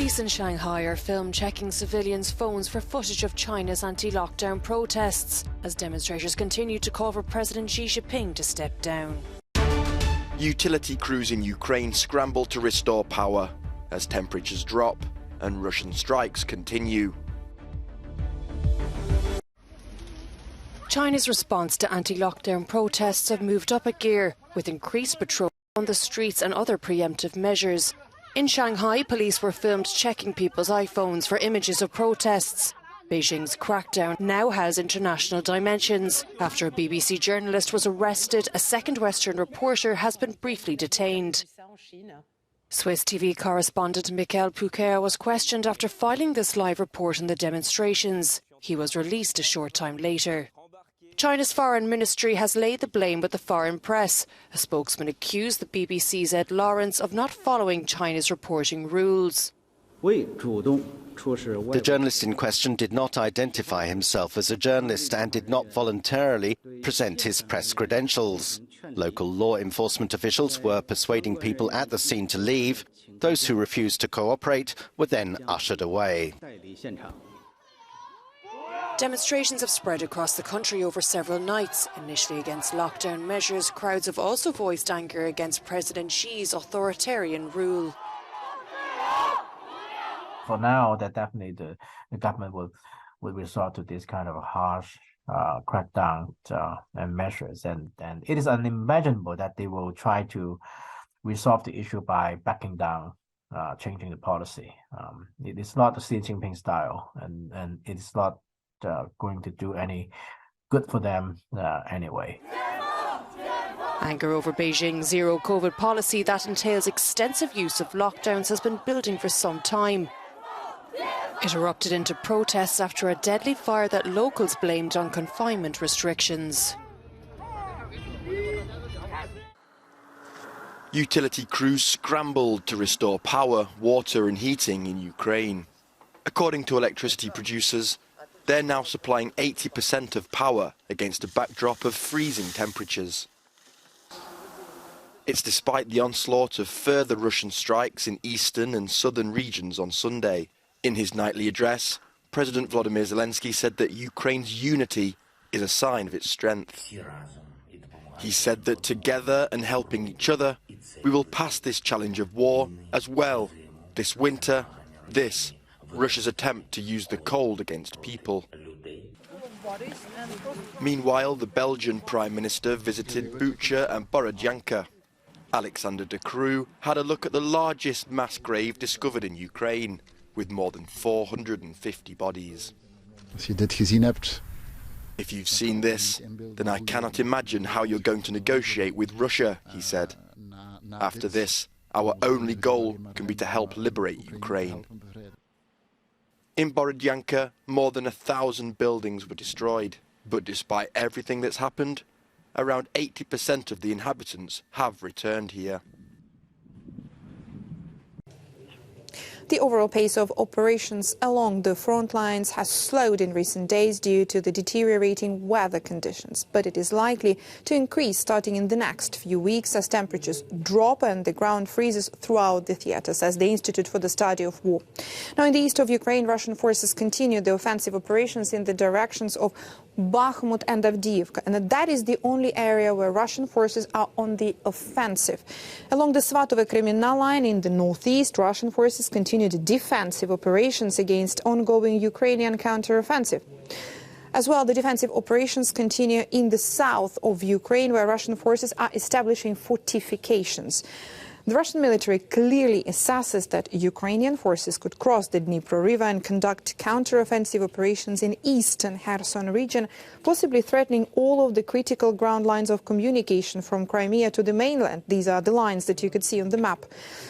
Police in Shanghai are filmed checking civilians' phones for footage of China's anti-lockdown protests as demonstrators continue to call for President Xi Jinping to step down. Utility crews in Ukraine scramble to restore power as temperatures drop and Russian strikes continue. China's response to anti-lockdown protests have moved up a gear, with increased patrol on the streets and other preemptive measures. In Shanghai, police were filmed checking people's iPhones for images of protests. Beijing's crackdown now has international dimensions. After a BBC journalist was arrested, a second Western reporter has been briefly detained. Swiss TV correspondent Michael Pucher was questioned after filing this live report on the demonstrations. He was released a short time later. China's foreign ministry has laid the blame with the foreign press. A spokesman accused the BBC's Ed Lawrence of not following China's reporting rules. The journalist in question did not identify himself as a journalist and did not voluntarily present his press credentials. Local law enforcement officials were persuading people at the scene to leave. Those who refused to cooperate were then ushered away. Demonstrations have spread across the country over several nights. Initially against lockdown measures, crowds have also voiced anger against President Xi's authoritarian rule. For now, that definitely the government will resort to this kind of harsh crackdown and measures, and it is unimaginable that they will try to resolve the issue by backing down, changing the policy. It is not the Xi Jinping style, and it is not going to do any good for them anyway. Anger over Beijing's zero-COVID policy that entails extensive use of lockdowns has been building for some time. It erupted into protests after a deadly fire that locals blamed on confinement restrictions. Utility crews scrambled to restore power, water and heating in Ukraine. According to electricity producers, they're now supplying 80% of power against a backdrop of freezing temperatures. It's despite the onslaught of further Russian strikes in eastern and southern regions on Sunday. In his nightly address, President Volodymyr Zelensky said that Ukraine's unity is a sign of its strength. He said that together and helping each other, we will pass this challenge of war as well this winter, this Russia's attempt to use the cold against people. Meanwhile, the Belgian Prime Minister visited Bucha and Borodyanka. Alexander De Croo had a look at the largest mass grave discovered in Ukraine, with more than 450 bodies. If you've seen this, then I cannot imagine how you're going to negotiate with Russia, he said. After this, our only goal can be to help liberate Ukraine. In Borodyanka, more than 1,000 buildings were destroyed. But despite everything that's happened, around 80% of the inhabitants have returned here. The overall pace of operations along the front lines has slowed in recent days due to the deteriorating weather conditions, but it is likely to increase starting in the next few weeks as temperatures drop and the ground freezes throughout the theatre, says the Institute for the Study of War. Now, in the east of Ukraine, Russian forces continue the offensive operations in the directions of Bakhmut and Avdiivka, and that is the only area where Russian forces are on the offensive. Along the Svatovo-Kreminna line in the northeast, Russian forces continue the defensive operations against ongoing Ukrainian counteroffensive. As well, the defensive operations continue in the south of Ukraine, where Russian forces are establishing fortifications. The Russian military clearly assesses that Ukrainian forces could cross the Dnipro River and conduct counter-offensive operations in eastern Kherson region, possibly threatening all of the critical ground lines of communication from Crimea to the mainland. These are the lines that you could see on the map.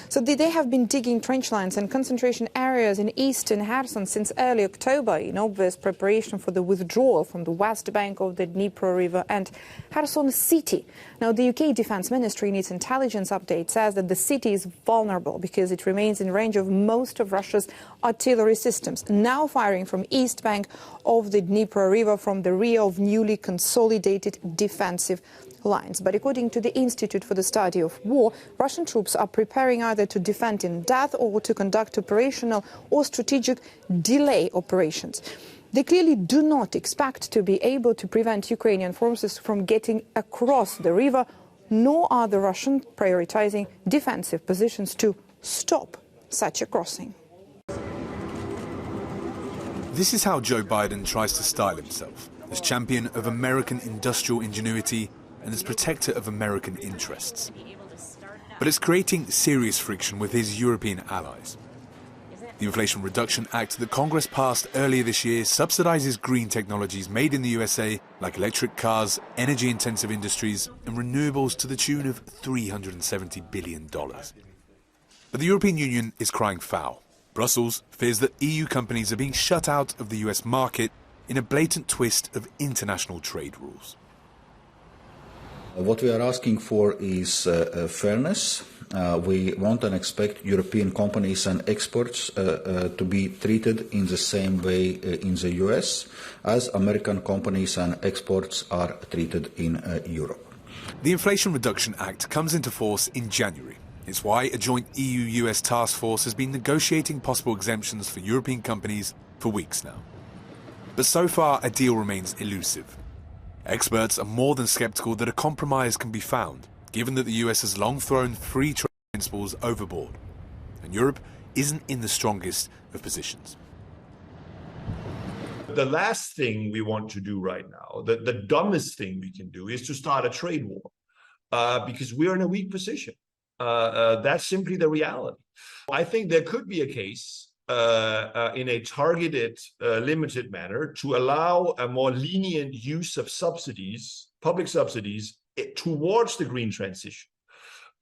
So they have been digging trench lines and concentration areas in eastern Kherson since early October in obvious preparation for the withdrawal from the west bank of the Dnipro River and Kherson city. Now, the UK Defence Ministry in its intelligence update says that that the city is vulnerable because it remains in range of most of Russia's artillery systems, now firing from east bank of the Dnieper River from the rear of newly consolidated defensive lines. But according to the Institute for the Study of War, Russian troops are preparing either to defend in depth or to conduct operational or strategic delay operations. They clearly do not expect to be able to prevent Ukrainian forces from getting across the river, nor are the Russians prioritizing defensive positions to stop such a crossing. This is how Joe Biden tries to style himself, as champion of American industrial ingenuity and as protector of American interests. But it's creating serious friction with his European allies. The Inflation Reduction Act that Congress passed earlier this year subsidizes green technologies made in the USA, like electric cars, energy-intensive industries, and renewables to the tune of $370 billion. But the European Union is crying foul. Brussels fears that EU companies are being shut out of the US market in a blatant twist of international trade rules. What we are asking for is fairness. We want and expect European companies and exports to be treated in the same way in the US as American companies and exports are treated in Europe. The Inflation Reduction Act comes into force in January. It's why a joint EU-US task force has been negotiating possible exemptions for European companies for weeks now. But so far, a deal remains elusive. Experts are more than sceptical that a compromise can be found, given that the US has long thrown free trade principles overboard, and Europe isn't in the strongest of positions. The last thing we want to do right now, the dumbest thing we can do, is to start a trade war, because we're in a weak position. That's simply the reality. I think there could be a case in a targeted, limited manner to allow a more lenient use of subsidies, public subsidies, towards the green transition,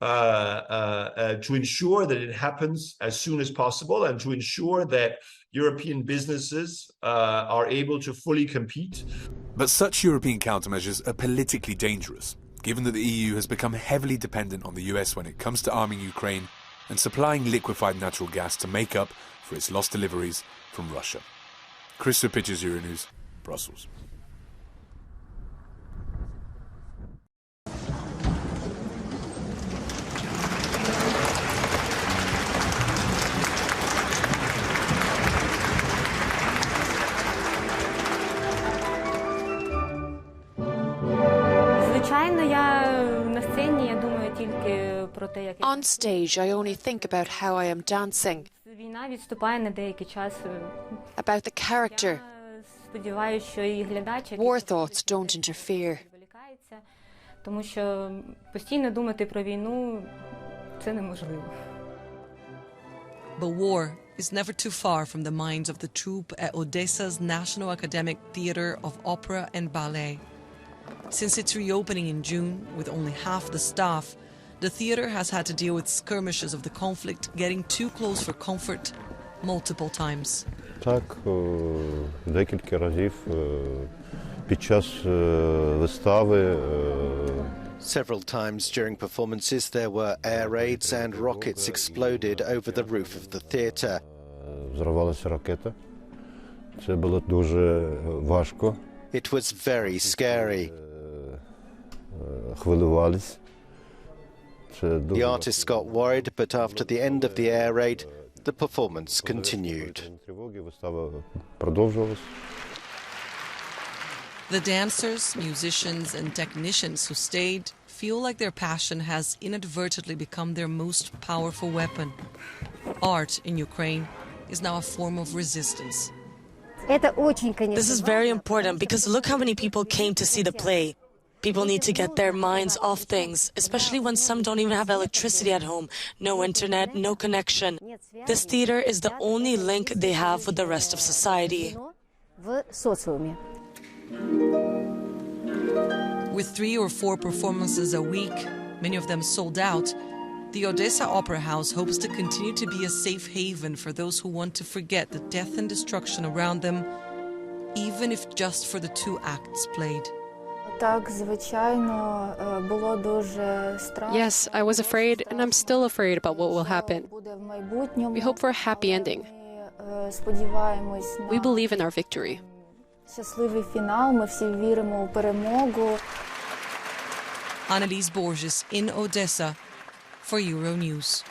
to ensure that it happens as soon as possible and to ensure that European businesses are able to fully compete. But such European countermeasures are politically dangerous, given that the EU has become heavily dependent on the US when it comes to arming Ukraine and supplying liquefied natural gas to make up for its lost deliveries from Russia. Chris Pitches, Euronews, Brussels. On stage, I only think about how I am dancing, about the character. War thoughts don't interfere. But war is never too far from the minds of the troupe at Odessa's National Academic Theatre of Opera and Ballet. Since its reopening in June, with only half the staff, the theatre has had to deal with skirmishes of the conflict getting too close for comfort multiple times. Декілька разів під час вистави. Several times during performances there were air raids and rockets exploded over the roof of the theatre. Взорвалася ракета. Це було дуже важко. It was very scary. Хвилювались. The artists got worried, but after the end of the air raid, the performance continued. The dancers, musicians, and technicians who stayed feel like their passion has inadvertently become their most powerful weapon. Art in Ukraine is now a form of resistance. This is very important because look how many people came to see the play. People need to get their minds off things, especially when some don't even have electricity at home, no internet, no connection. This theater is the only link they have with the rest of society. With 3 or 4 performances a week, many of them sold out, the Odessa Opera House hopes to continue to be a safe haven for those who want to forget the death and destruction around them, even if just for the 2 acts played. Yes, I was afraid, and I'm still afraid about what will happen. We hope for a happy ending. We believe in our victory. Annelies Borges in Odessa for Euronews.